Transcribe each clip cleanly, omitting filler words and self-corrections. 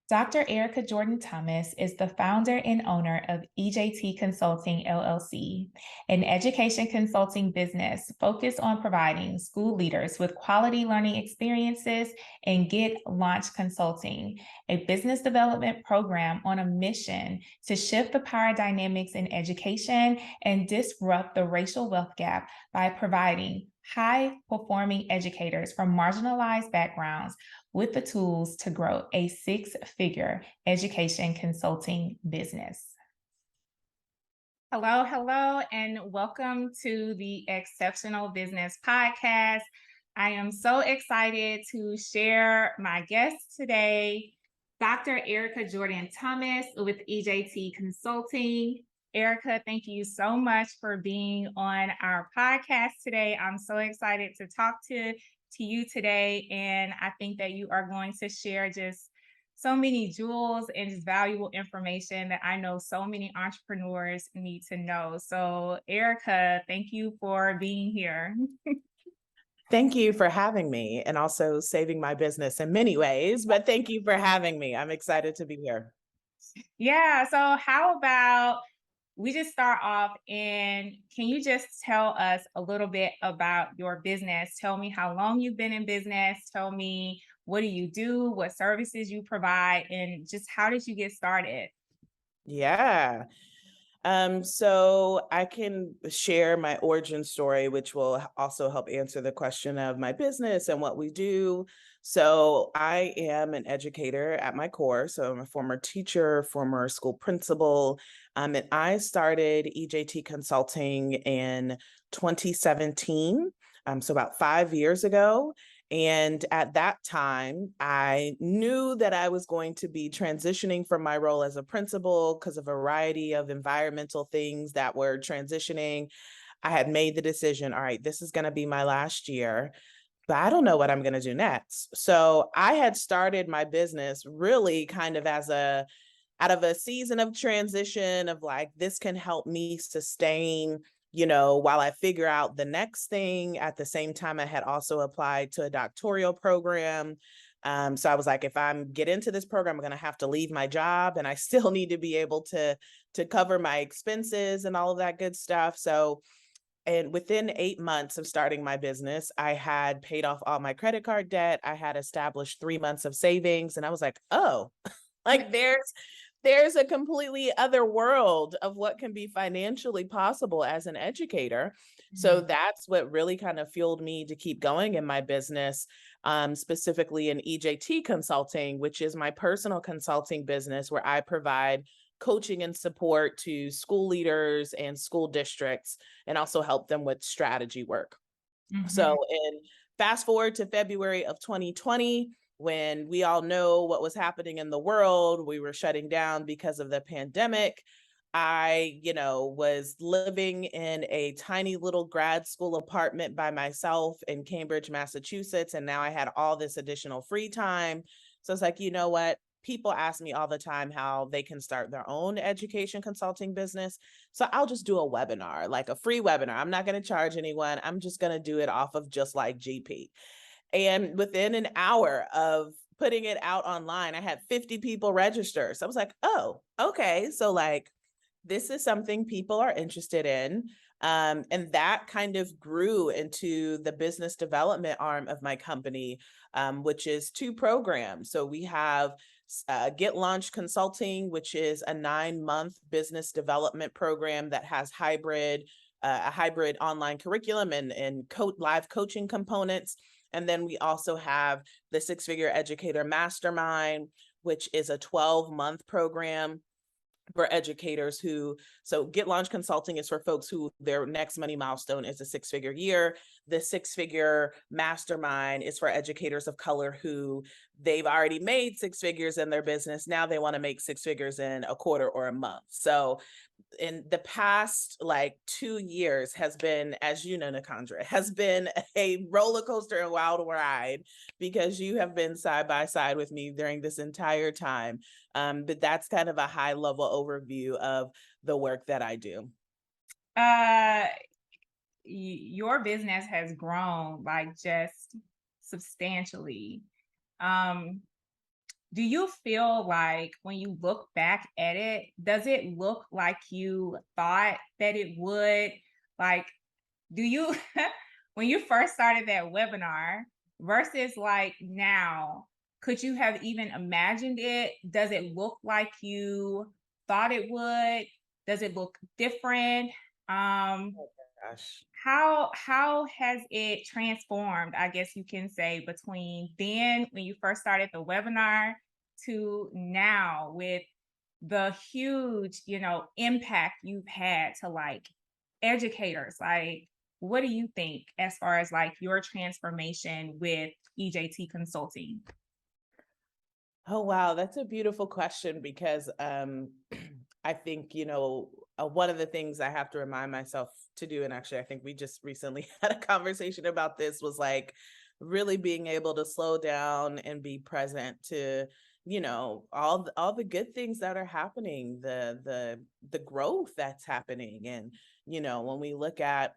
Dr. Erica Jordan Thomas is the founder and owner of EJT Consulting LLC, an education consulting business focused on providing school leaders with quality learning experiences, and Get Launch Consulting, a business development program on a mission to shift the power dynamics in education and disrupt the racial wealth gap by providing high performing educators from marginalized backgrounds with the tools to grow a six-figure education consulting business. Hello, hello, and welcome to the Exceptional Business Podcast. I am so excited to share my guest today, Dr. Erica Jordan Thomas with EJT Consulting. Erica, thank you so much for being on our podcast today. I'm so excited to talk to you today, and I think that you are going to share just so many jewels and just valuable information that I know so many entrepreneurs need to know. So, Erica, thank you for being here. Thank you for having me and also saving my business in many ways, but thank you for having me. I'm excited to be here. Yeah, so how about we just start off, and can you just tell us a little bit about your business? Tell me how long you've been in business. Tell me, what do you do? What services you provide? And just how did you get started? Yeah. So I can share my origin story, which will also help answer the question of my business and what we do. So I am an educator at my core. So I'm a former teacher, former school principal, and I started EJT Consulting in 2017. So about 5 years ago. And at that time, I knew that I was going to be transitioning from my role as a principal because of a variety of environmental things that were transitioning. I had made the decision, all right, this is going to be my last year, but I don't know what I'm going to do next. So I had started my business really kind of as out of a season of transition of like, this can help me sustain, while I figure out the next thing. At the same time, I had also applied to a doctoral program. So I was like, if I'm get into this program, I'm going to have to leave my job, and I still need to be able to cover my expenses and all of that good stuff. So, and within 8 months of starting my business, I had paid off all my credit card debt. I had established 3 months of savings, and I was like, oh, like there's a completely other world of what can be financially possible as an educator. So Mhm. that's what really kind of fueled me to keep going in my business, specifically in EJT Consulting, which is my personal consulting business where I provide coaching and support to school leaders and school districts and also help them with strategy work. Mhm. So in fast forward to February of 2020, when we all know what was happening in the world, we were shutting down because of the pandemic. I, was living in a tiny little grad school apartment by myself in Cambridge, Massachusetts. And now I had all this additional free time. So it's like, you know what? People ask me all the time how they can start their own education consulting business. So I'll just do a webinar, like a free webinar. I'm not going to charge anyone. I'm just going to do it off of just like GP. And within an hour of putting it out online, I had 50 people register. So I was like, oh, okay. So like, this is something people are interested in. And that kind of grew into the business development arm of my company, which is two programs. So we have Get Launch Consulting, which is a 9-month business development program that has a hybrid online curriculum and live coaching components. And then we also have the Six Figure Educator Mastermind, which is a 12-month program for educators so Get Launch Consulting is for folks who their next money milestone is a 6-figure year. The 6-figure mastermind is for educators of color who they've already made 6 figures in their business. Now they want to make 6 figures in a quarter or a month. So in the past like 2 years has been, as you know, Nakandra, has been a roller coaster and wild ride because you have been side by side with me during this entire time. But that's kind of a high level overview of the work that I do. Uh, your business has grown like just substantially. Um, do you feel like when you look back at it, does it look like you thought that it would? Like, do you when you first started that webinar versus like now, could you have even imagined it? Does it look like you thought it would? Does it look different? Um, Gosh. how has it transformed, I guess you can say, between then when you first started the webinar to now with the huge, impact you've had to like educators? Like, what do you think as far as like your transformation with EJT Consulting? Oh, wow. That's a beautiful question because I think, one of the things I have to remind myself to do, and actually, I think we just recently had a conversation about this, was like really being able to slow down and be present to, all the good things that are happening, the growth that's happening. And, when we look at,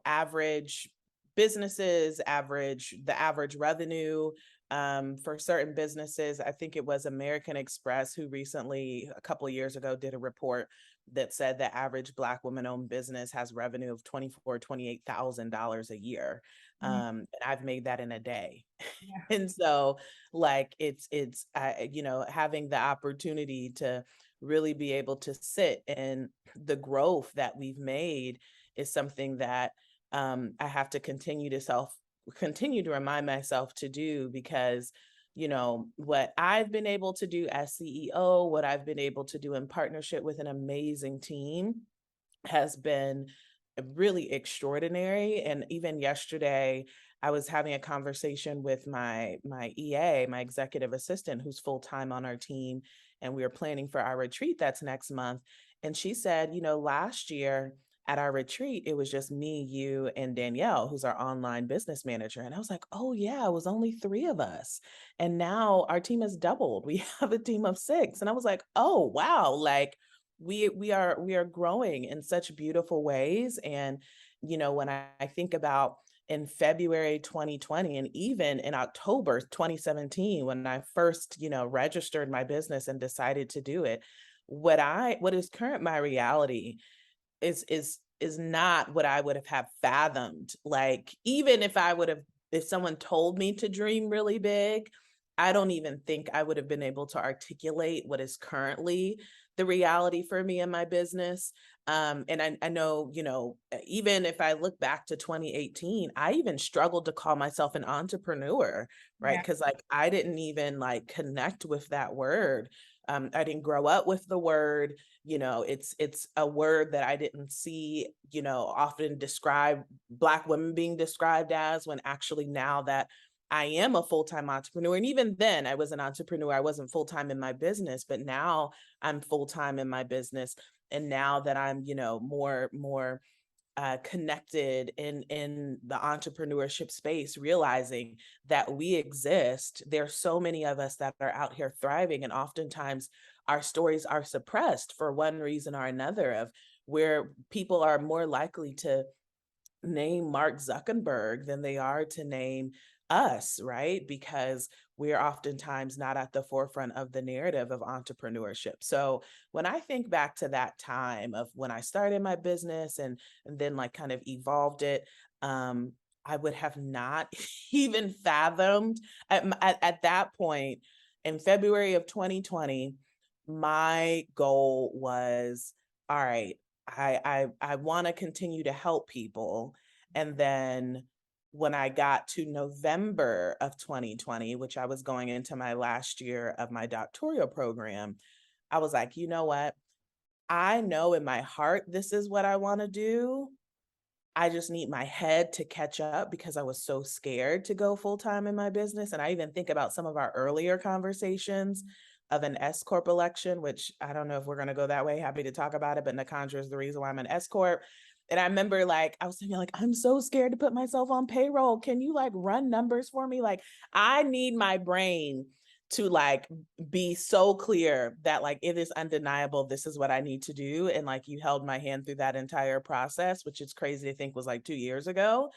average businesses, the average revenue, for certain businesses. I think it was American Express who recently, a couple of years ago, did a report that said the average Black woman-owned business has revenue of $24,000 to $28,000 a year. Mhm. And I've made that in a day. Yeah. And so, like, it's having the opportunity to really be able to sit in the growth that we've made is something that I have to continue to remind myself to do because what I've been able to do as CEO, what I've been able to do in partnership with an amazing team has been really extraordinary. And even yesterday I was having a conversation with my EA, my executive assistant, who's full-time on our team, and we were planning for our retreat that's next month. And she said, last year at our retreat, it was just me, you, and Danielle, who's our online business manager. And I was like, oh, yeah, it was only three of us. And now our team has doubled. We have a team of six. And I was like, oh, wow. Like, we are growing in such beautiful ways. And, when I think about in February 2020 and even in October 2017, when I first, registered my business and decided to do it, what is current my reality is not what I would have fathomed. Like, even if someone told me to dream really big, I don't even think I would have been able to articulate what is currently the reality for me in my business. And I know, even if I look back to 2018, I even struggled to call myself an entrepreneur, right? Yeah. Because like I didn't even like connect with that word. I didn't grow up with the word. It's a word that I didn't see, often describe Black women being described as, when actually now that I am a full-time entrepreneur. And even then I was an entrepreneur. I wasn't full-time in my business, but now I'm full-time in my business. And now that I'm, more connected in the entrepreneurship space, realizing that we exist. There's so many of us that are out here thriving, and oftentimes our stories are suppressed for one reason or another, of where people are more likely to name Mark Zuckerberg than they are to name us, right? Because we're oftentimes not at the forefront of the narrative of entrepreneurship. So when I think back to that time of when I started my business and then like kind of evolved it, I would have not even fathomed at that point in February of 2020. My goal was, all right, I want to continue to help people. And then when I got to November of 2020, which I was going into my last year of my doctoral program, I was like, you know what? I know in my heart this is what I want to do. I just need my head to catch up because I was so scared to go full time in my business. And I even think about some of our earlier conversations of an S Corp election, which I don't know if we're going to go that way. Happy to talk about it. But Nakandra is the reason why I'm an S Corp. And I remember like, I was thinking like, I'm so scared to put myself on payroll. Can you like run numbers for me? Like, I need my brain to like be so clear that like it is undeniable, this is what I need to do. And like you held my hand through that entire process, which is crazy to think was like 2 years ago.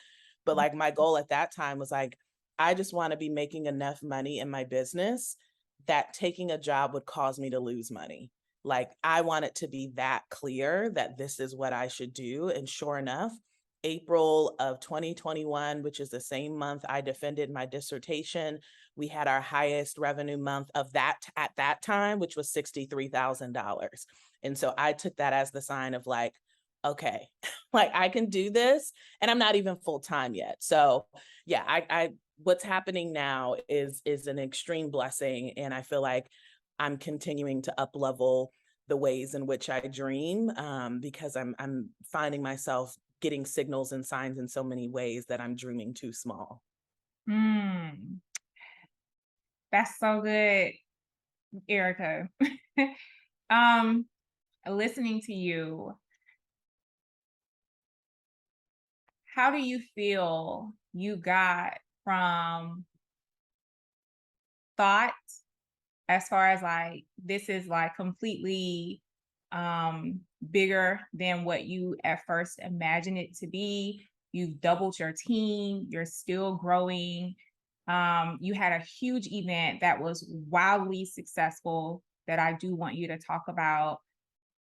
But like my goal at that time was like, I just want to be making enough money in my business that taking a job would cause me to lose money. Like, I want it to be that clear that this is what I should do. And sure enough, April of 2021, which is the same month I defended my dissertation, we had our highest revenue month of that at that time, which was $63,000. And so I took that as the sign of like, okay, like I can do this, and I'm not even full time yet. So yeah, I what's happening now is an extreme blessing, and I feel like I'm continuing to up level the ways in which I dream, because I'm finding myself getting signals and signs in so many ways that I'm dreaming too small. Mm, that's so good, Erica. um, Listening to you, how do you feel you got from thought, as far as like this is like completely bigger than what you at first imagined it to be? You've doubled your team, you're still growing. You had a huge event that was wildly successful that I do want you to talk about.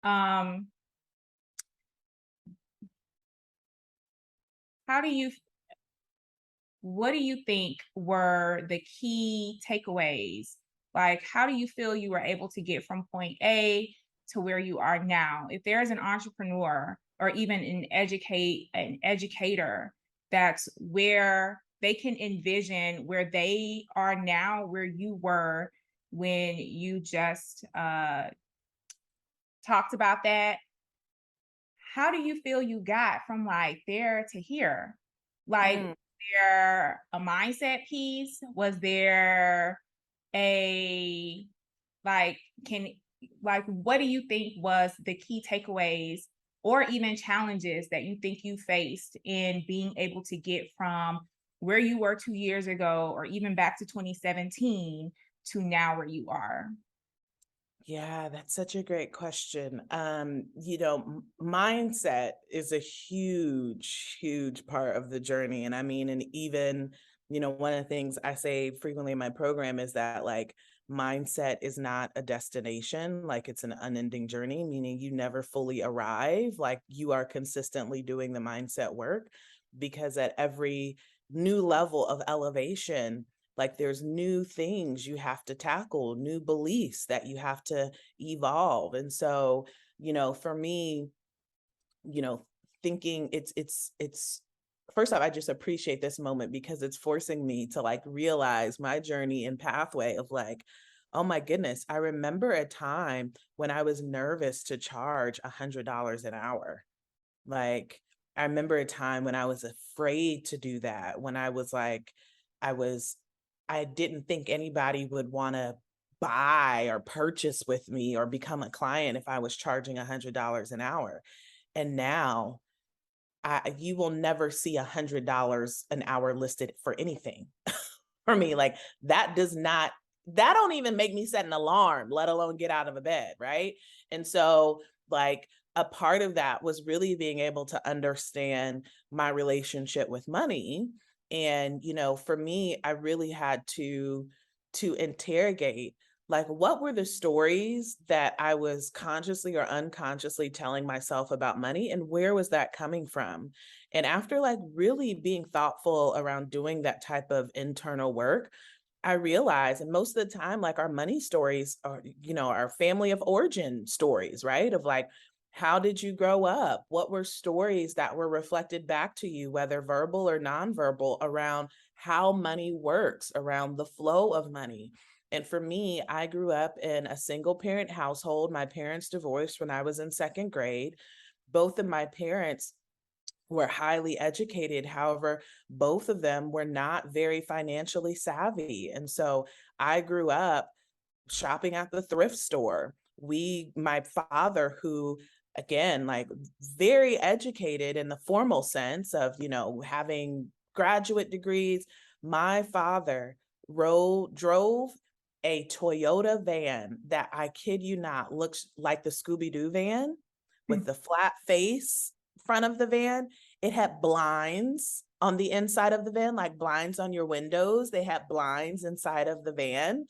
um how do you what do you think were the key takeaways? Like, how do you feel you were able to get from point A to where you are now? If there's an entrepreneur or even an educator that's where they can envision where they are now, where you were when you just talked about that, how do you feel you got from like there to here? Like, Mm. there a mindset piece? Was there a like can like what do you think was the key takeaways or even challenges that you think you faced in being able to get from where you were 2 years ago or even back to 2017 to now where you are? Yeah, that's such a great question. Mindset is a huge, huge part of the journey. And I mean, and even, one of the things I say frequently in my program is that like mindset is not a destination, like it's an unending journey, meaning you never fully arrive, like you are consistently doing the mindset work because at every new level of elevation, like there's new things you have to tackle, new beliefs that you have to evolve. And so, for me, you know, thinking it's first off, I just appreciate this moment because it's forcing me to like realize my journey and pathway of like, oh my goodness, I remember a time when I was nervous to charge $100 an hour. Like, I remember a time when I was afraid to do that, when I was like, I was, I didn't think anybody would want to buy or purchase with me or become a client if I was charging $100 an hour. And now you will never see $100 an hour listed for anything for me. Like that don't even make me set an alarm, let alone get out of a bed. Right. And so like a part of that was really being able to understand my relationship with money. And, for me, I really had to interrogate like what were the stories that I was consciously or unconsciously telling myself about money and where was that coming from? And after like really being thoughtful around doing that type of internal work, I realize, and most of the time, like our money stories are, our family of origin stories, right? Of like, how did you grow up? What were stories that were reflected back to you, whether verbal or nonverbal, around how money works, around the flow of money? And for me, I grew up in a single parent household. My parents divorced when I was in second grade. Both of my parents were highly educated. However, both of them were not very financially savvy. And so I grew up shopping at the thrift store. My father, who again, like very educated in the formal sense of, having graduate degrees, my father drove a Toyota van that I kid you not looks like the Scooby Doo van with the flat face front of the van. It had blinds on the inside of the van, like blinds on your windows. They had blinds inside of the van.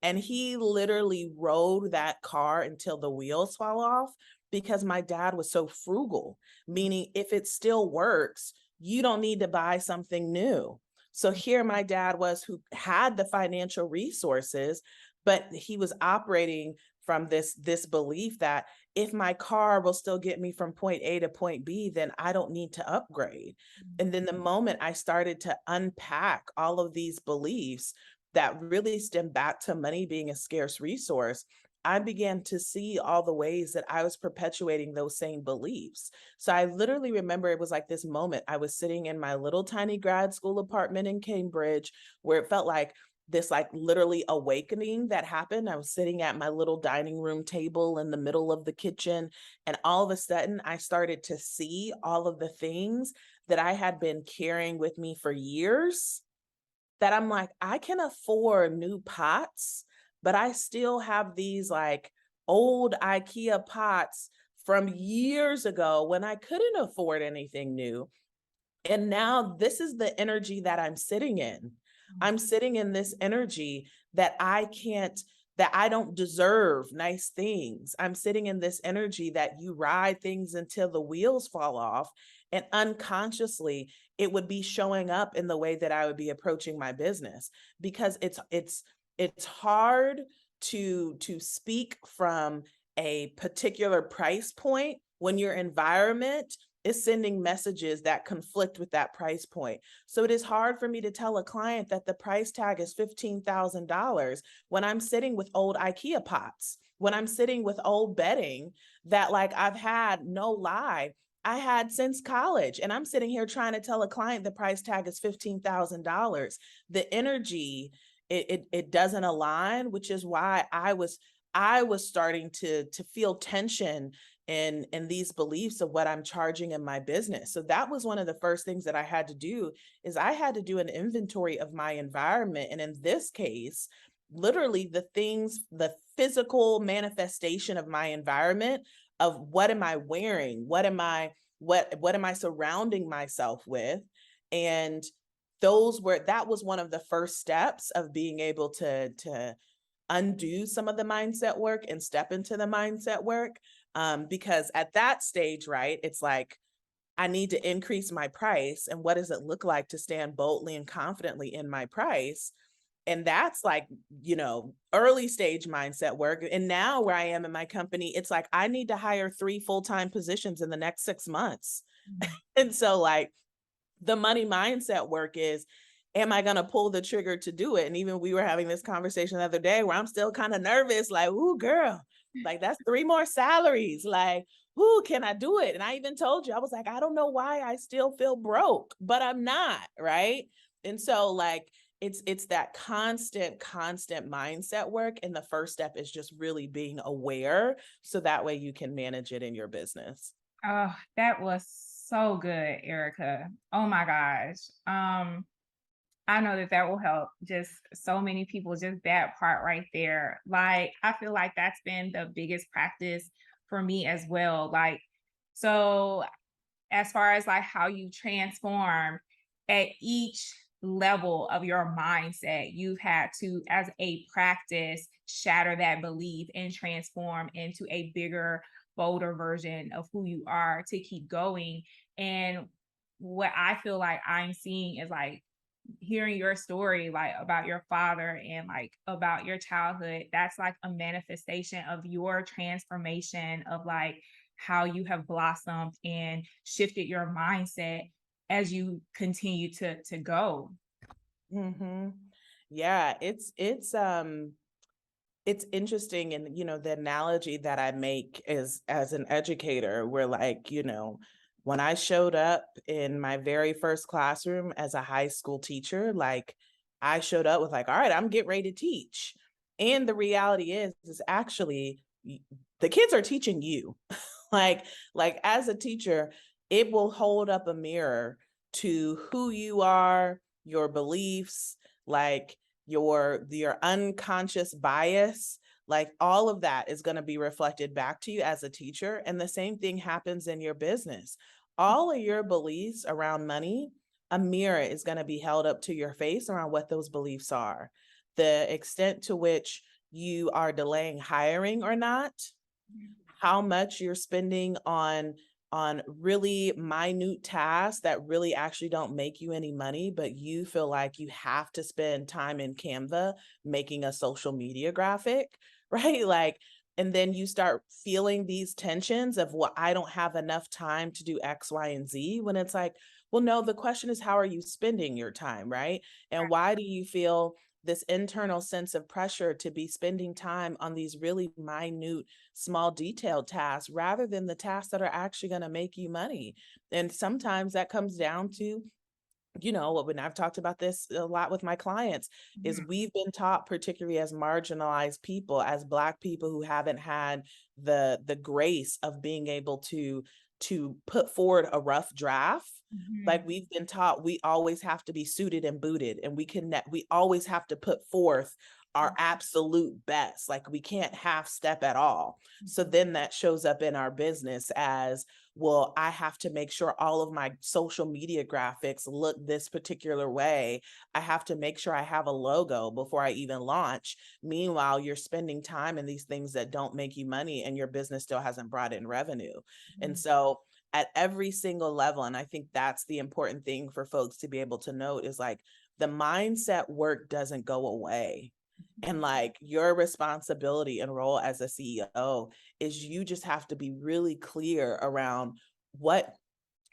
And he literally rode that car until the wheels fall off because my dad was so frugal, meaning if it still works, you don't need to buy something new. So here my dad was, who had the financial resources, but he was operating from this belief that if my car will still get me from point A to point B, then I don't need to upgrade. And then the moment I started to unpack all of these beliefs that really stem back to money being a scarce resource, I began to see all the ways that I was perpetuating those same beliefs. So I literally remember it was like this moment. I was sitting in my little tiny grad school apartment in Cambridge, where it felt like this like literally awakening that happened. I was sitting at my little dining room table in the middle of the kitchen, and all of a sudden I started to see all of the things that I had been carrying with me for years, that I'm like, I can afford new pots, but I still have these like old IKEA pots from years ago when I couldn't afford anything new. And now this is the energy that I'm sitting in. I'm sitting in this energy that I can't, that I don't deserve nice things. I'm sitting in this energy that you ride things until the wheels fall off. And unconsciously, it would be showing up in the way that I would be approaching my business, because it's hard to speak from a particular price point when your environment is sending messages that conflict with that price point. So it is hard for me to tell a client that the price tag is $15,000 when I'm sitting with old IKEA pots, when I'm sitting with old bedding that, like, I've had, no lie, I had since college. And I'm sitting here trying to tell a client the price tag is $15,000. The energy, it doesn't align, which is why I was starting to feel tension in these beliefs of what I'm charging in my business. So that was one of the first things that I had to do, is I had to do an inventory of my environment. And in this case, literally the things, the physical manifestation of my environment, of what am I wearing? What am I surrounding myself with? And that was one of the first steps of being able to undo some of the mindset work and step into the mindset work. Because at that stage, right, it's like, I need to increase my price. And what does it look like to stand boldly and confidently in my price? And that's like, early stage mindset work. And now where I am in my company, it's like, I need to hire 3 full-time positions in the next 6 months. And so, like, the money mindset work is, am I going to pull the trigger to do it? And even we were having this conversation the other day where I'm still kind of nervous, like, ooh, girl, like, that's 3 more salaries. Like, ooh, can I do it? And I even told you, I was like, I don't know why I still feel broke, but I'm not. Right. And so, like, it's that constant mindset work. And the first step is just really being aware, so that way you can manage it in your business. Oh, that was so good, Erica. Oh my gosh. I know that that will help just so many people, just that part right there. Like, I feel like that's been the biggest practice for me as well. Like, so as far as like how you transform at each level of your mindset, you've had to, as a practice, shatter that belief and transform into a bigger, bolder version of who you are to keep going. And what I feel like I'm seeing is like, hearing your story, like about your father and like about your childhood, that's like a manifestation of your transformation of like how you have blossomed and shifted your mindset as you continue to go. Hmm. Yeah, it's interesting. And the analogy that I make is, as an educator, where, like, when I showed up in my very first classroom as a high school teacher, like, I showed up with, like, all right, I'm getting ready to teach. And the reality is actually, the kids are teaching you. like as a teacher, it will hold up a mirror to who you are, your beliefs, like your unconscious bias, like, all of that is going to be reflected back to you as a teacher. And the same thing happens in your business. All of your beliefs around money, a mirror is going to be held up to your face around what those beliefs are. The extent to which you are delaying hiring or not, how much you're spending on really minute tasks that really actually don't make you any money, but you feel like you have to spend time in Canva making a social media graphic, right? Like, and then you start feeling these tensions of, well, I don't have enough time to do X, Y, and Z, when it's like, well, no, the question is, how are you spending your time, right? And why do you feel this internal sense of pressure to be spending time on these really minute, small, detailed tasks rather than the tasks that are actually going to make you money? And sometimes that comes down to, when I've talked about this a lot with my clients, is Mhm. we've been taught, particularly as marginalized people, as Black people who haven't had the grace of being able to put forward a rough draft. Like, Mhm. we've been taught we always have to be suited and booted, and we always have to put forth our absolute best. Like, we can't half step at all. So Mhm. then that shows up in our business as, well, I have to make sure all of my social media graphics look this particular way. I have to make sure I have a logo before I even launch. Meanwhile, you're spending time in these things that don't make you money and your business still hasn't brought in revenue. And Mhm. so at every single level, and I think that's the important thing for folks to be able to note, is like, the mindset work doesn't go away. And like, your responsibility and role as a CEO is, you just have to be really clear around what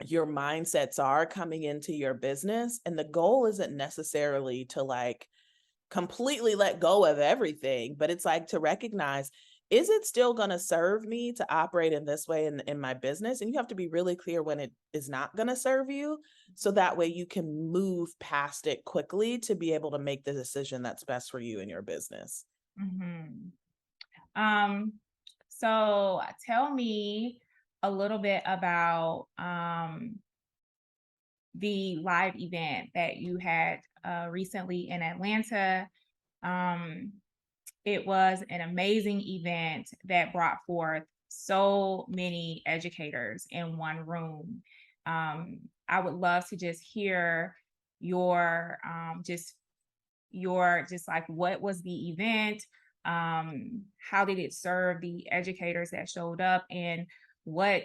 your mindsets are coming into your business. And the goal isn't necessarily to like completely let go of everything, but it's like to recognize, is it still going to serve me to operate in this way in my business? And you have to be really clear when it is not going to serve you. So that way you can move past it quickly to be able to make the decision that's best for you and your business. Mhm. Um, so tell me a little bit about the live event that you had recently in Atlanta. Um, it was an amazing event that brought forth so many educators in one room. I would love to just hear your just like, what was the event, how did it serve the educators that showed up, and what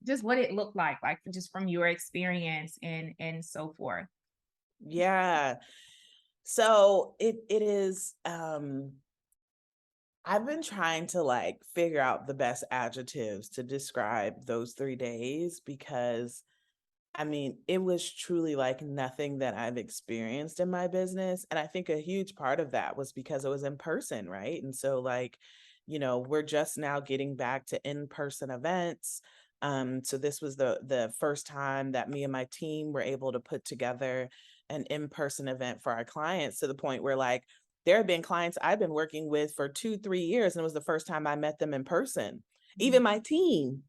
just what it looked like just from your experience and so forth. Yeah. So it is, I've been trying to like figure out the best adjectives to describe those 3 days, because I mean, it was truly like nothing that I've experienced in my business. And I think a huge part of that was because it was in person, right? And so, like, we're just now getting back to in-person events. So this was the first time that me and my team were able to put together an in-person event for our clients, to the point where like there have been clients I've been working with for 2, 3 years, and it was the first time I met them in person. Mhm. Even my team.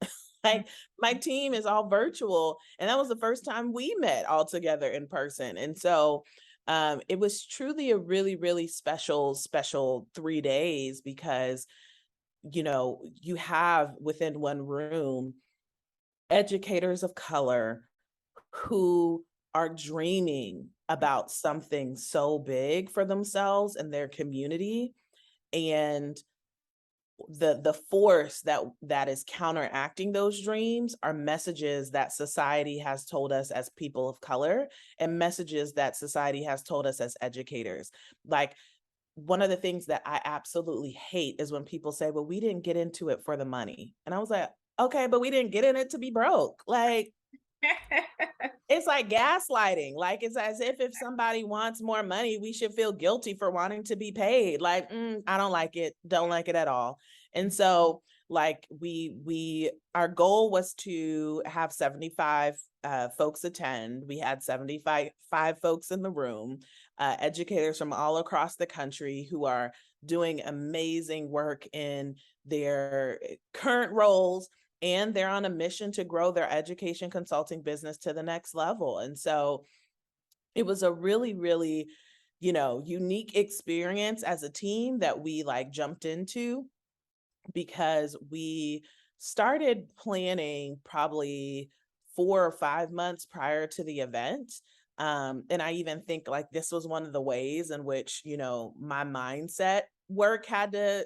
Like, my team is all virtual, and that was the first time we met all together in person. And so it was truly a really, really special 3 days, because you have within one room educators of color who are dreaming about something so big for themselves and their community. And the force that is counteracting those dreams are messages that society has told us as people of color, and messages that society has told us as educators. Like, one of the things that I absolutely hate is when people say, well, we didn't get into it for the money. And I was like, okay, but we didn't get in it to be broke. Like, it's like gaslighting. Like, it's as if somebody wants more money, we should feel guilty for wanting to be paid. Like, I don't like it. Don't like it at all. And so, like, our goal was to have 75 folks attend. We had 75 folks in the room, educators from all across the country who are doing amazing work in their current roles, and they're on a mission to grow their education consulting business to the next level. And so it was a really, really, unique experience as a team that we like jumped into, because we started planning probably 4 or 5 months prior to the event. And I even think like this was one of the ways in which, my mindset work had to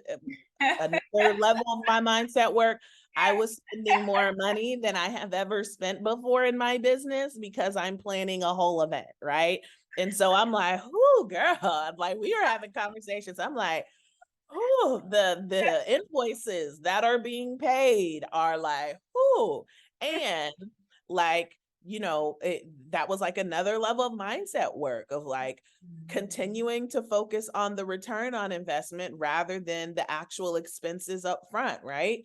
another level of my mindset work. I was spending more money than I have ever spent before in my business because I'm planning a whole event, right? And so I'm like, "Ooh, girl," I'm like, we were having conversations. I'm like, "Ooh, the invoices that are being paid are like, ooh," and like, that was like another level of mindset work of like continuing to focus on the return on investment rather than the actual expenses up front, right?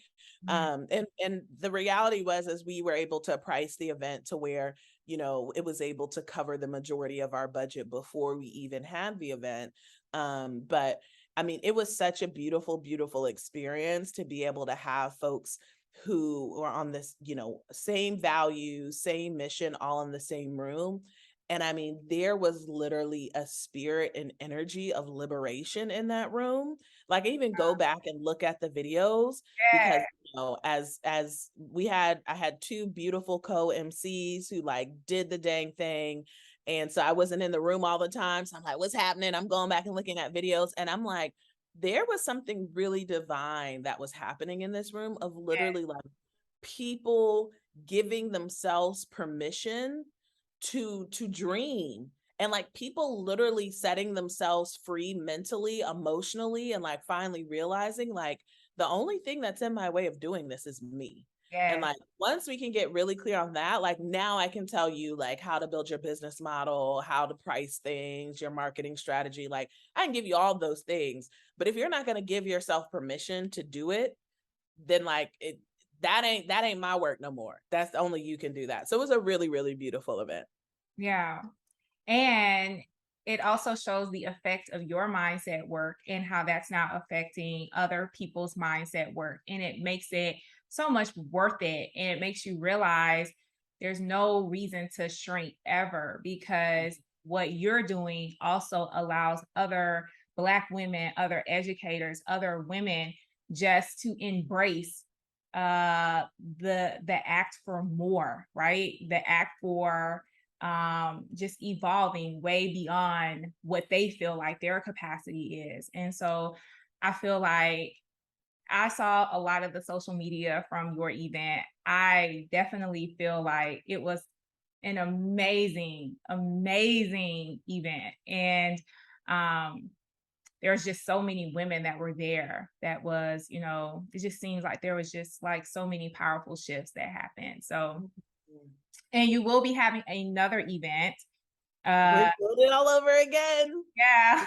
And the reality was as we were able to price the event to where, it was able to cover the majority of our budget before we even had the event. But I mean, it was such a beautiful, beautiful experience to be able to have folks who are on this, same values, same mission, all in the same room. And I mean, there was literally a spirit and energy of liberation in that room. Like I even go back and look at the videos because, Yeah. as I had two beautiful co-MCs who like did the dang thing. And so I wasn't in the room all the time. So I'm like, what's happening? I'm going back and looking at videos and I'm like, there was something really divine that was happening in this room of literally like people giving themselves permission to dream and like people literally setting themselves free mentally, emotionally, and like finally realizing like the only thing that's in my way of doing this is me. And Yes. like once we can get really clear on that, like now I can tell you like how to build your business model, how to price things, your marketing strategy. Like I can give you all those things. But if you're not going to give yourself permission to do it, then like that ain't my work no more. That's only you can do that. So it was a really, really beautiful event. Yeah. And it also shows the effect of your mindset work and how that's now affecting other people's mindset work. And it makes it so much worth it. And it makes you realize there's no reason to shrink ever because what you're doing also allows other Black women, other educators, other women just to embrace the act for more, right? The act for just evolving way beyond what they feel like their capacity is. And so I feel like I saw a lot of the social media from your event. I definitely feel like it was an amazing, amazing event. And there's just so many women that were there that was, it just seems like there was just like so many powerful shifts that happened. So, and you will be having another event. We're Uh, doing it all over again. yeah.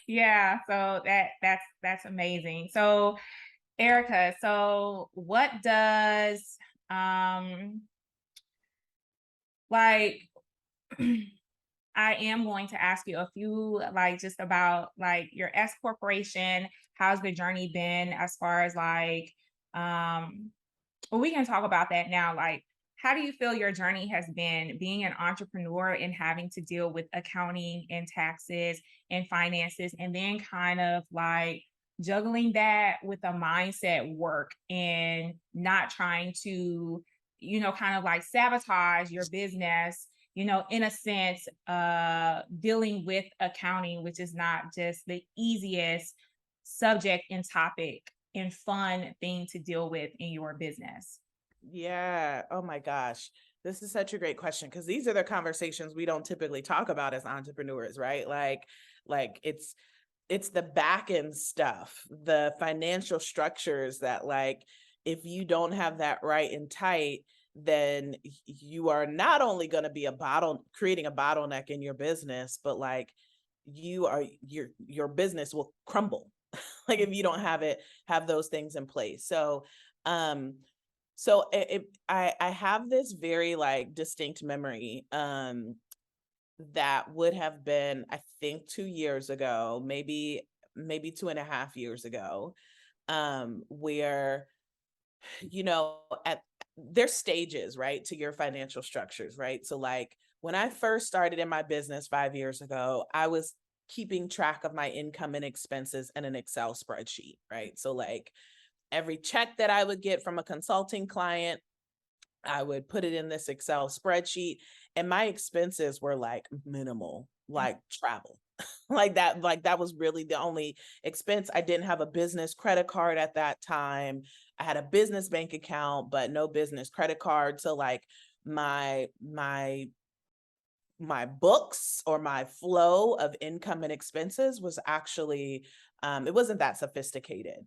Yeah, so that's amazing. So, Erica, so what does like I am going to ask you a few like just about like your S corporation, how's the journey been as far as like um well, we can talk about that now. Like, how do you feel your journey has been being an entrepreneur and having to deal with accounting and taxes and finances, and then kind of like juggling that with a mindset work and not trying to, kind of like sabotage your business, in a sense, dealing with accounting, which is not just the easiest subject and topic and fun thing to deal with in your business? Yeah. Oh my gosh. This is such a great question because these are the conversations we don't typically talk about as entrepreneurs, right? Like it's the back end stuff, the financial structures that like if you don't have that right and tight, then you are not only going to be creating a bottleneck in your business, but like your business will crumble like if you don't have those things in place. Um I have this very like distinct memory that would have been I think 2 years ago, maybe 2.5 years ago, where at there's stages, right, to your financial structures, right? So like when I first started in my business 5 years ago, I was keeping track of my income and expenses in an Excel spreadsheet, right? So like every check that I would get from a consulting client, I would put it in this Excel spreadsheet, and my expenses were like minimal, like travel. Like that was really the only expense. I didn't have a business credit card at that time. I had a business bank account, but no business credit card. So like my my books or my flow of income and expenses was actually it wasn't that sophisticated.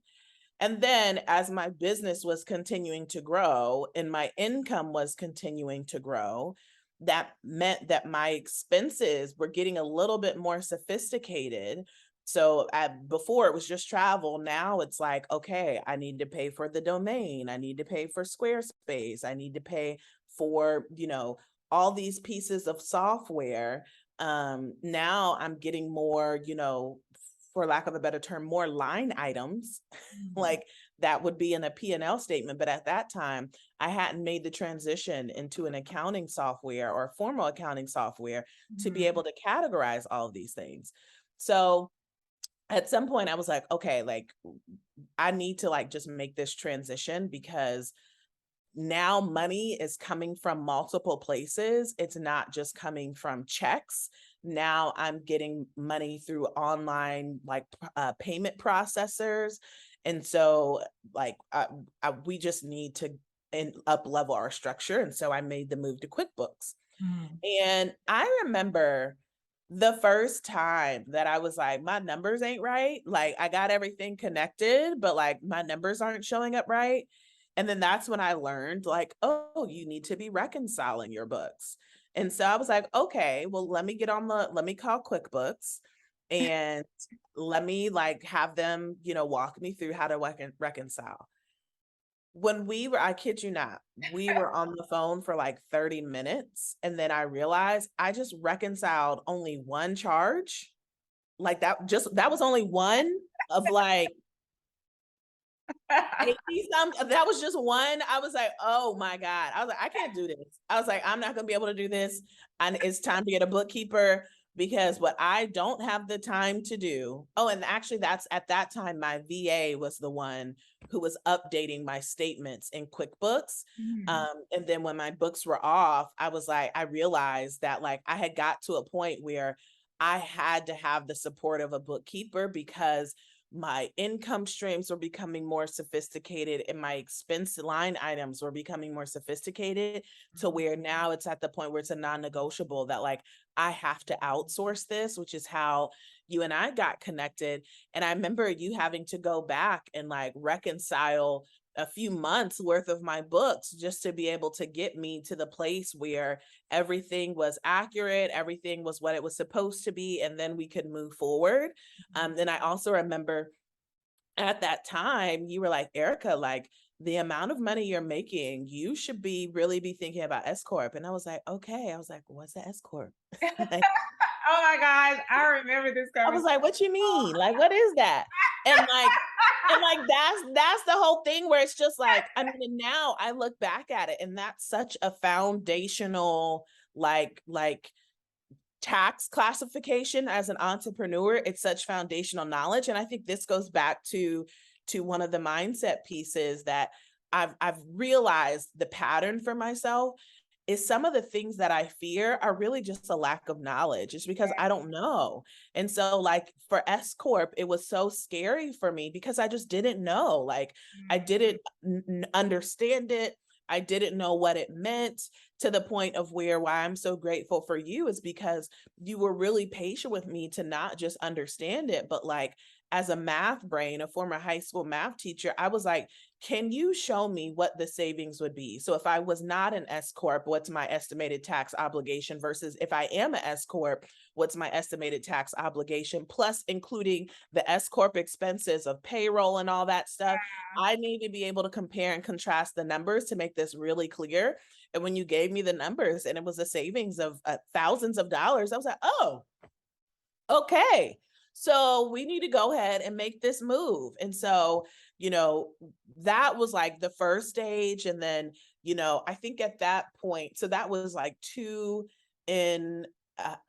And then as my business was continuing to grow and my income was continuing to grow, that meant that my expenses were getting a little bit more sophisticated. So before it was just travel. Now it's like, okay, I need to pay for the domain. I need to pay for Squarespace. I need to pay for, all these pieces of software. Now I'm getting more, for lack of a better term, more line items Mhm. like that would be in a P&L statement. But at that time, I hadn't made the transition into an accounting software or formal accounting software to be Mhm. able to categorize all of these things. So at some point I was like, okay, like I need to like just make this transition because now money is coming from multiple places. It's not just coming from checks. Now I'm getting money through online like payment processors. And so like we just need to up level our structure. And so I made the move to QuickBooks. Mhm. And I remember the first time that I was like, my numbers ain't right. Like, I got everything connected, but like my numbers aren't showing up right. And then that's when I learned, like, oh, you need to be reconciling your books. And so I was like, okay, well, let me call QuickBooks and let me like have them, walk me through how to reconcile. When I kid you not, we were on the phone for like 30 minutes, and then I realized I just reconciled only one charge. Like that was only one of like 80 some that was just one. I was like, "Oh my god." I was like, "I can't do this." I was like, "I'm not gonna be able to do this, and it's time to get a bookkeeper because what I don't have the time to do." Oh, and actually that's at that time my VA was the one who was updating my statements in QuickBooks. Mhm. And then when my books were off, I realized that like I had got to a point where I had to have the support of a bookkeeper because my income streams were becoming more sophisticated and my expense line items were becoming more sophisticated to where now it's at the point where it's a non-negotiable that like I have to outsource this, which is how you and I got connected. And I remember you having to go back and like reconcile a few months worth of my books just to be able to get me to the place where everything was accurate, everything was what it was supposed to be, and then we could move forward. And I also remember at that time, you were like, Erica, like the amount of money you're making, you should really be thinking about S Corp. And I was like, okay. I was like, what's the S Corp? Like, Oh my gosh, I remember this I was conversation. like, what you mean? Like, what is that? And like that's the whole thing where it's just like, I mean, and now I look back at it and that's such a foundational like tax classification as an entrepreneur. It's such foundational knowledge, and I think this goes back to one of the mindset pieces that I've realized the pattern for myself is some of the things that I fear are really just a lack of knowledge. It's because I don't know. And so like for S Corp, it was so scary for me because I just didn't know. Like I Mhm. didn't understand it. I didn't know what it meant, to the point of why I'm so grateful for you is because you were really patient with me to not just understand it, but like as a math brain, a former high school math teacher, I was like, can you show me what the savings would be? So if I was not an S corp, what's my estimated tax obligation versus if I am an S corp, what's my estimated tax obligation plus including the S corp expenses of payroll and all that stuff. I need to be able to compare and contrast the numbers to make this really clear. And when you gave me the numbers and it was a savings of thousands of dollars, I was like, oh, okay. So we need to go ahead and make this move. And so, you know, that was like the first stage. And then, I think at that point, so that was like in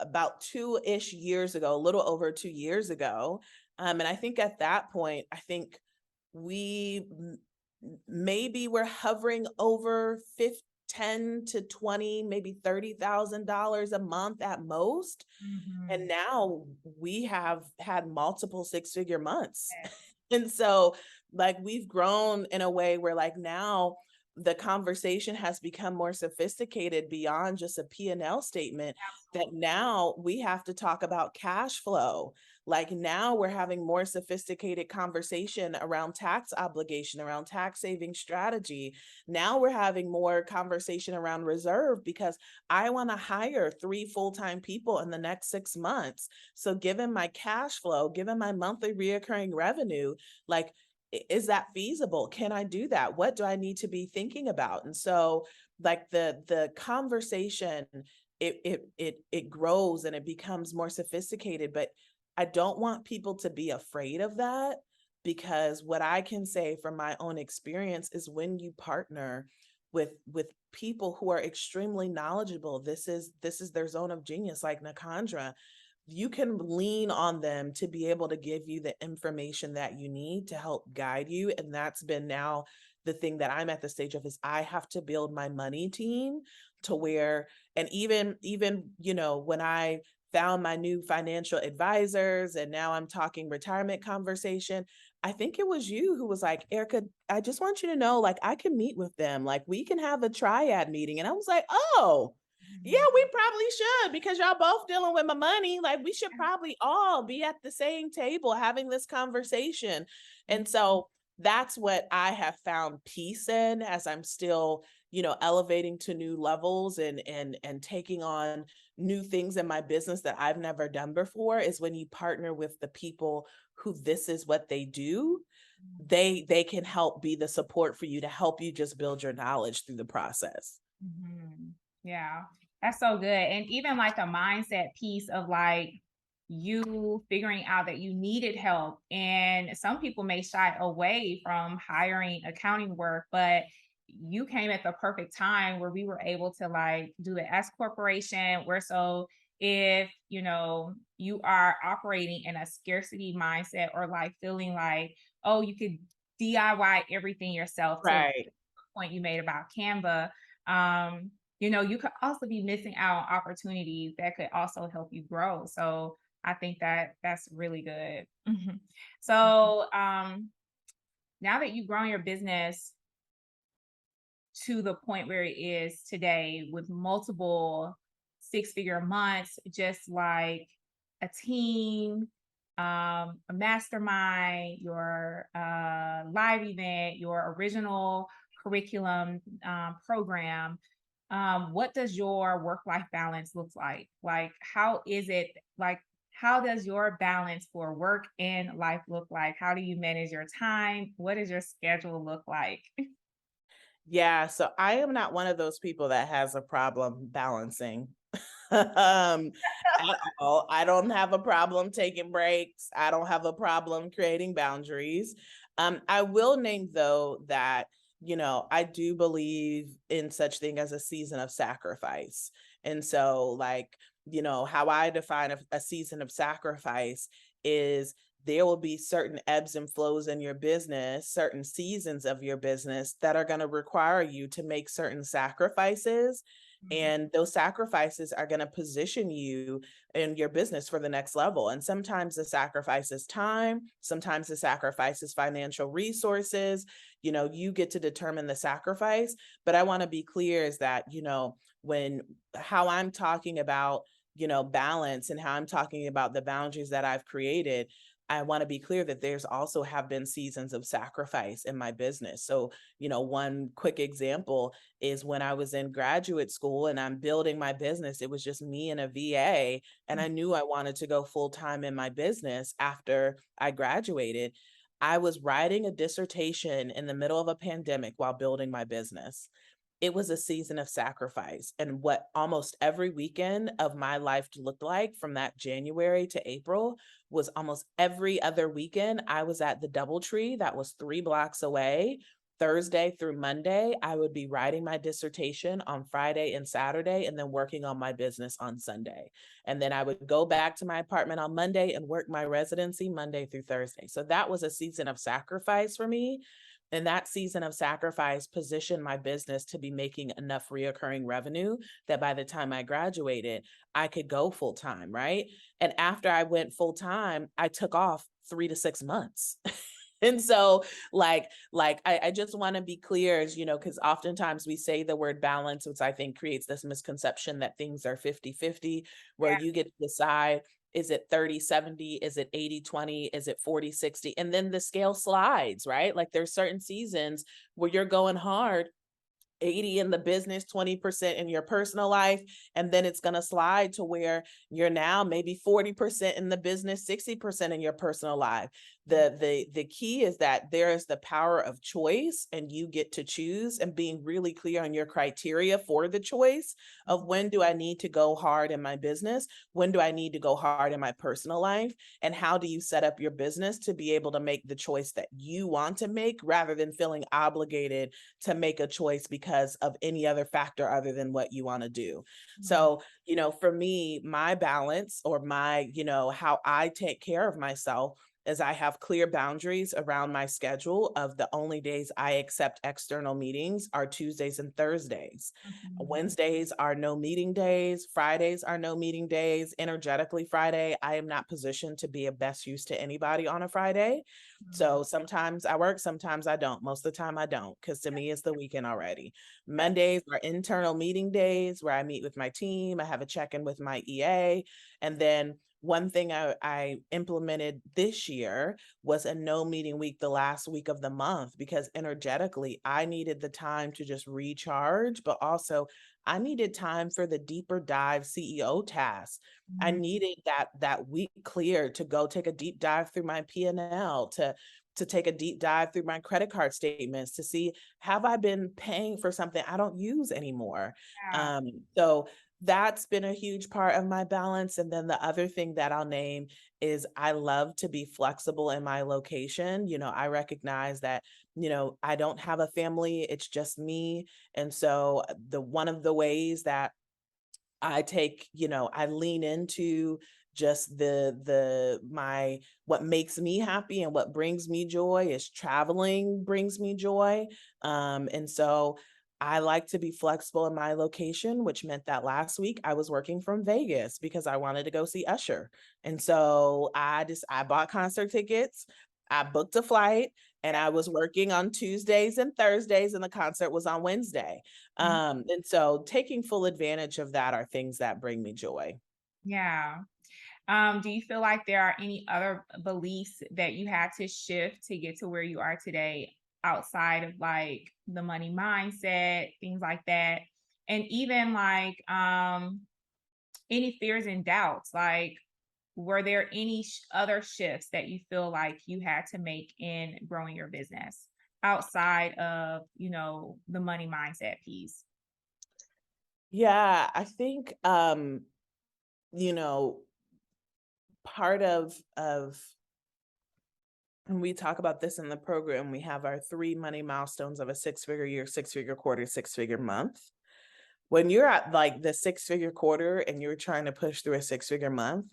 about 2-ish years ago, a little over 2 years ago. And I think at that point, I think we maybe we're hovering over 50 10 to 20, maybe $30,000 a month at most. And Mhm. now we have had multiple six-figure months. Yes, And so, like, we've grown in a way where, like, now the conversation has become more sophisticated beyond just a P&L statement, that absolutely. now we have to talk about cash flow. Like, now we're having more sophisticated conversation around tax obligation, around tax saving strategy. Now we're having more conversation around reserve, because I want to hire 3 full-time people in the next 6 months. So given my cash flow, given my monthly reoccurring revenue, like, is that feasible? Can I do that? What do I need to be thinking about? And so, like, the conversation, it grows and it becomes more sophisticated, but I don't want people to be afraid of that, because what I can say from my own experience is when you partner with people who are extremely knowledgeable, this is their zone of genius, like Nakandra, you can lean on them to be able to give you the information that you need to help guide you. And that's been now the thing that I'm at the stage of, is I have to build my money team to where, and even, when I found my new financial advisors and now I'm talking retirement conversation, I think it was you who was like, Erica, I just want you to know, like, I can meet with them. Like, we can have a triad meeting. And I was like, oh, yeah, Mhm. we probably should, because y'all both dealing with my money. Like, we should probably all be at the same table having this conversation. And so that's what I have found peace in, as I'm still, elevating to new levels and taking on new things in my business that I've never done before, is when you partner with the people who this is what they do, they can help be the support for you, to help you just build your knowledge through the process. Mhm. Yeah, that's so good. And even like a mindset piece of like you figuring out that you needed help. And some people may shy away from hiring accounting work, but you came at the perfect time where we were able to like do the S corporation. Where so if you are operating in a scarcity mindset or like feeling like, oh, you could DIY everything yourself to Right. point you made about Canva, you could also be missing out on opportunities that could also help you grow. So I think that that's really good. Mhm. So now that you've grown your business to the point where it is today with multiple six-figure months, just like a team, a mastermind, your live event, your original curriculum program. What does your work-life balance look like? Like, how is it like? How does your balance for work and life look like? How do you manage your time? What does your schedule look like? Yeah, so I am not one of those people that has a problem balancing. At all. I don't have a problem taking breaks. I don't have a problem creating boundaries. I will name, though, that, I do believe in such thing as a season of sacrifice. And so, like, how I define a season of sacrifice is, there will be certain ebbs and flows in your business, certain seasons of your business that are going to require you to make certain sacrifices. Mhm. And those sacrifices are going to position you in your business for the next level. And sometimes the sacrifice is time, sometimes the sacrifice is financial resources. You get to determine the sacrifice. But I want to be clear is that, when how I'm talking about, balance, and how I'm talking about the boundaries that I've created, I want to be clear that there's also have been seasons of sacrifice in my business. So, one quick example is when I was in graduate school and I'm building my business, it was just me and a VA. And I knew I wanted to go full time in my business after I graduated. I was writing a dissertation in the middle of a pandemic while building my business. It was a season of sacrifice. And what almost every weekend of my life looked like from that January to April was, almost every other weekend, I was at the Doubletree that was 3 blocks away. Thursday through Monday, I would be writing my dissertation on Friday and Saturday, and then working on my business on Sunday. And then I would go back to my apartment on Monday and work my residency Monday through Thursday. So that was a season of sacrifice for me. And that season of sacrifice positioned my business to be making enough reoccurring revenue that by the time I graduated, I could go full time, right? And after I went full time, I took off 3 to 6 months. And so I just want to be clear, as because oftentimes we say the word balance, which I think creates this misconception that things are 50-50, where Yeah. you get to decide, is it 30-70? Is it 80-20? Is it 40-60? And then the scale slides, right? Like there's certain seasons where you're going hard, 80 in the business, 20% in your personal life. And then it's going to slide to where you're now maybe 40% in the business, 60% in your personal life. The key is that there is the power of choice and you get to choose, and being really clear on your criteria for the choice of when do I need to go hard in my business? When do I need to go hard in my personal life? And how do you set up your business to be able to make the choice that you want to make rather than feeling obligated to make a choice because of any other factor other than what you want to do. Mhm. So, for me, my balance, or my, how I take care of myself, is I have clear boundaries around my schedule of the only days I accept external meetings are Tuesdays and Thursdays. Mhm. Wednesdays are no meeting days. Fridays are no meeting days. Energetically Friday, I am not positioned to be of best use to anybody on a Friday. Mhm. So sometimes I work, sometimes I don't. Most of the time I don't, because to me it's the weekend already. Mondays are internal meeting days where I meet with my team. I have a check-in with my EA. And then one thing I implemented this year was a no meeting week the last week of the month, because energetically I needed the time to just recharge, but also I needed time for the deeper dive CEO tasks. I Mhm. needed that week clear to go take a deep dive through my P&L, to take a deep dive through my credit card statements to see, have I been paying for something I don't use anymore? Yeah. So that's been a huge part of my balance. And then the other thing that I'll name is I love to be flexible in my location. I recognize that, I don't have a family, it's just me. And so the one of the ways that I lean into just my what makes me happy and what brings me joy is traveling brings me joy. And so I like to be flexible in my location, which meant that last week I was working from Vegas because I wanted to go see Usher. And so I bought concert tickets, I booked a flight, and I was working on Tuesdays and Thursdays, and the concert was on Wednesday. Mhm. And so taking full advantage of that are things that bring me joy. Yeah. Do you feel like there are any other beliefs that you had to shift to get to where you are today outside of like the money mindset, things like that? And even like any fears and doubts, like were there any other shifts that you feel like you had to make in growing your business outside of, the money mindset piece? Yeah, I think you know, part of and we talk about this in the program, we have our 3 money milestones of a 6-figure year, 6-figure quarter, 6-figure month. When you're at like the 6-figure quarter and you're trying to push through a 6-figure month,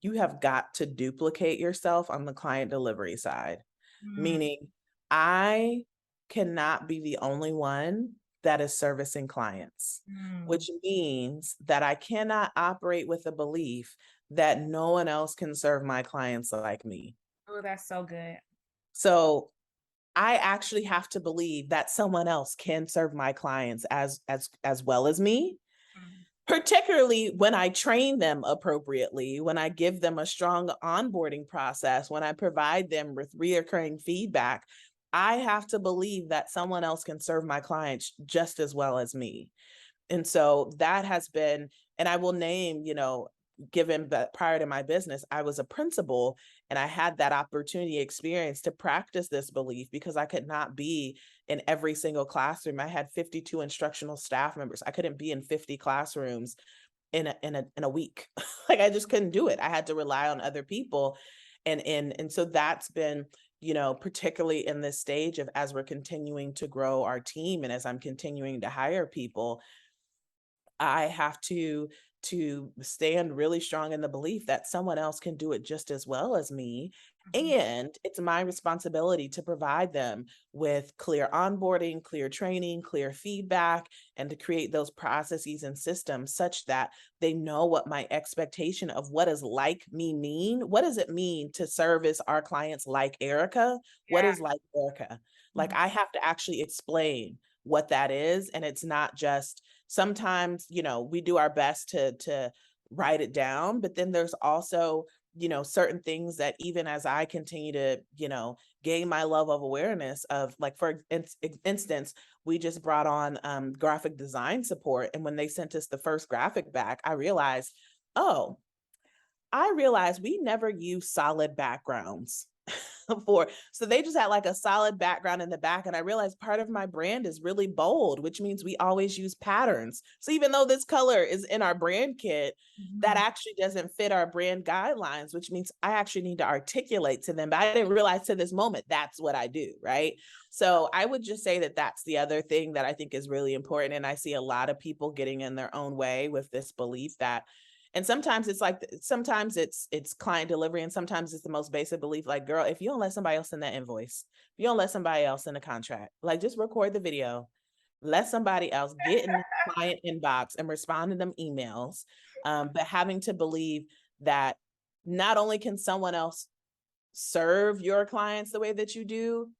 you have got to duplicate yourself on the client delivery side. Mm, Meaning, I cannot be the only one that is servicing clients, mm. which means that I cannot operate with a belief that no one else can serve my clients like me. Oh, that's so good. So I actually have to believe that someone else can serve my clients as well as me, Mm, particularly when I train them appropriately, when I give them a strong onboarding process, when I provide them with reoccurring feedback. I have to believe that someone else can serve my clients just as well as me. And so that has been, and I will name, given that prior to my business, I was a principal and I had that opportunity experience to practice this belief because I could not be in every single classroom. I had 52 instructional staff members. I couldn't be in 50 classrooms in a week. Like I just couldn't do it. I had to rely on other people. And so that's been, particularly in this stage of as we're continuing to grow our team and as I'm continuing to hire people, I have to stand really strong in the belief that someone else can do it just as well as me. Mhm. And it's my responsibility to provide them with clear onboarding, clear training, clear feedback, and to create those processes and systems such that they know what my expectation of what does like me mean. What does it mean to service our clients like Erica? What Yeah. is like Erica? Like Mhm. I have to actually explain what that is. And it's not just sometimes, we do our best to write it down, but then there's also certain things that even as I continue to, gain my love of awareness of, like, for instance, we just brought on graphic design support. And when they sent us the first graphic back, oh, I realized we never use solid backgrounds for, so they just had like a solid background in the back. And I realized part of my brand is really bold, which means we always use patterns. So even though this color is in our brand kit, that Mhm. actually doesn't fit our brand guidelines, which means I actually need to articulate to them. But I didn't realize to this moment that's what I do, right? So I would just say that that's the other thing that I think is really important. And I see a lot of people getting in their own way with this belief that, and sometimes it's like, sometimes it's client delivery, and sometimes it's the most basic belief, like, girl, if you don't let somebody else send that invoice, if you don't let somebody else send a contract, like, just record the video, let somebody else get in the client inbox and respond to them emails. But having to believe that not only can someone else serve your clients the way that you do,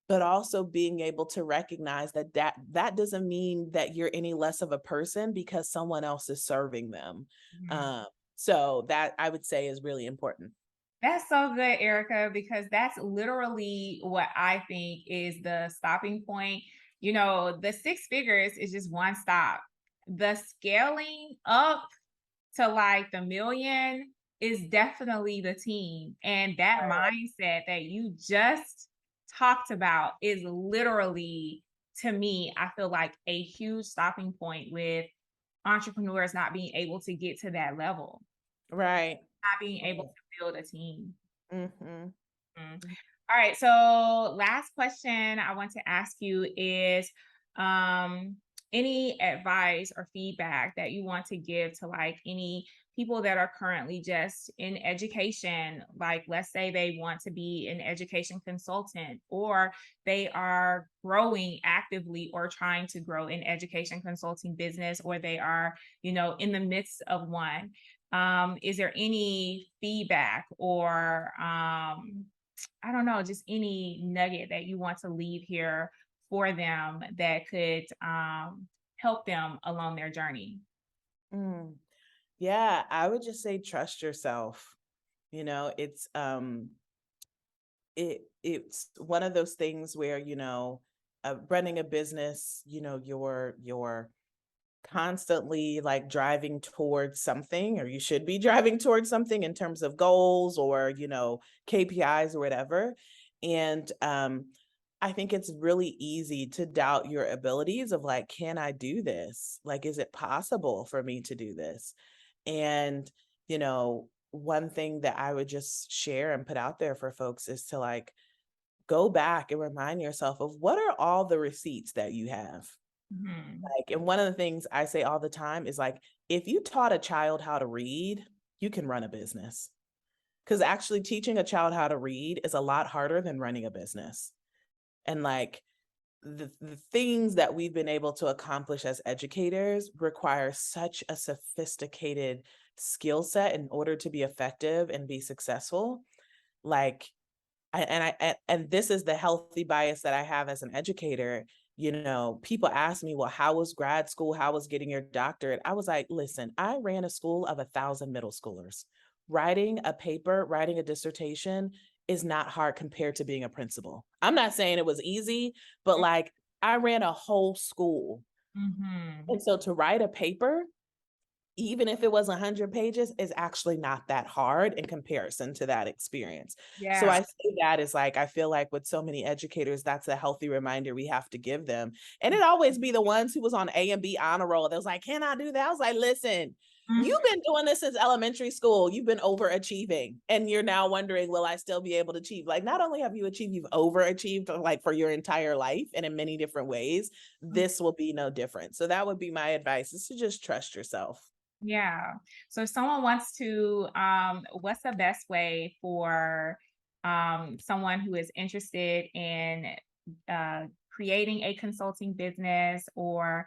but also being able to recognize that doesn't mean that you're any less of a person because someone else is serving them. Mhm. Um, so that I would say is really important. That's so good, Erica, because that's literally what I think is the stopping point. The six figures is just one stop. The scaling up to like the million is definitely the team. And that mindset that you just talked about is literally, to me, I feel like a huge stopping point with entrepreneurs not being able to get to that level, Right. not being able to build a team. Mm-hmm. Mm. All right. So, last question I want to ask you is um, any advice or feedback that you want to give to like any people that are currently just in education? Like, let's say they want to be an education consultant, or they are growing actively or trying to grow in education consulting business, or they are, in the midst of one. Is there any feedback or I don't know, just any nugget that you want to leave here for them that could help them along their journey? Mm. Yeah, I would just say trust yourself. It's it's one of those things where, running a business, you're constantly like driving towards something, or you should be driving towards something in terms of goals or, KPIs or whatever. And I think it's really easy to doubt your abilities of like, can I do this? Like, is it possible for me to do this? And, one thing that I would just share and put out there for folks is to like go back and remind yourself of what are all the receipts that you have. Mhm. Like, and one of the things I say all the time is like, if you taught a child how to read, you can run a business. Because actually teaching a child how to read is a lot harder than running a business. And like the things that we've been able to accomplish as educators require such a sophisticated skill set in order to be effective and be successful. Like and this is the healthy bias that I have as an educator. People ask me, well, how was grad school? How was getting your doctorate? I was like, listen, I ran a school of 1,000 middle schoolers. Writing a paper, writing a dissertation is not hard compared to being a principal. I'm not saying it was easy, but like I ran a whole school. Mhm. And so to write a paper, even if it was 100 pages, is actually not that hard in comparison to that experience. So Yeah. I say that is like, I feel like with so many educators, that's a healthy reminder we have to give them. And it always be the ones who was on A and B honor roll. That was like, can I do that? I was like, listen, Mhm. you've been doing this since elementary school. You've been overachieving. And you're now wondering, will I still be able to achieve? Like, not only have you achieved, you've overachieved like for your entire life and in many different ways. This will be no different. So that would be my advice, is to just trust yourself. Yeah. So if someone wants to, what's the best way for someone who is interested in creating a consulting business or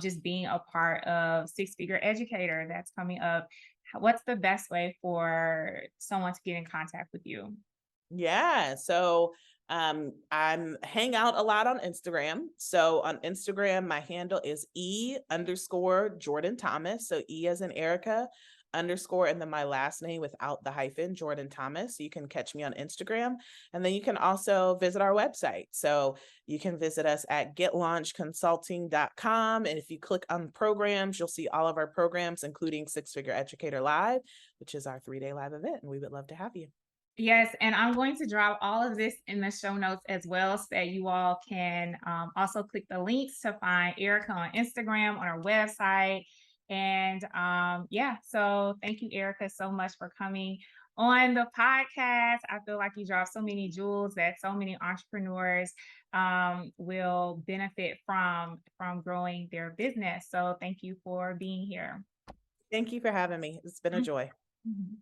just being a part of Six Figure Educator that's coming up, what's the best way for someone to get in contact with you? Yeah. So I'm hang out a lot on Instagram. So on Instagram, my handle is E_Jordan Thomas. So E as in Erica underscore and then my last name without the hyphen, Jordan Thomas. So you can catch me on Instagram. And then you can also visit our website. So you can visit us at getlaunchconsulting.com. And if you click on programs, you'll see all of our programs, including Six Figure Educator Live, which is our 3-day live event. And we would love to have you. Yes, and I'm going to drop all of this in the show notes as well so that you all can also click the links to find Erica on Instagram, on our website. And yeah, so thank you, Erica, so much for coming on the podcast. I feel like you dropped so many jewels that so many entrepreneurs will benefit from growing their business. So thank you for being here. Thank you for having me. It's been a joy. Mhm.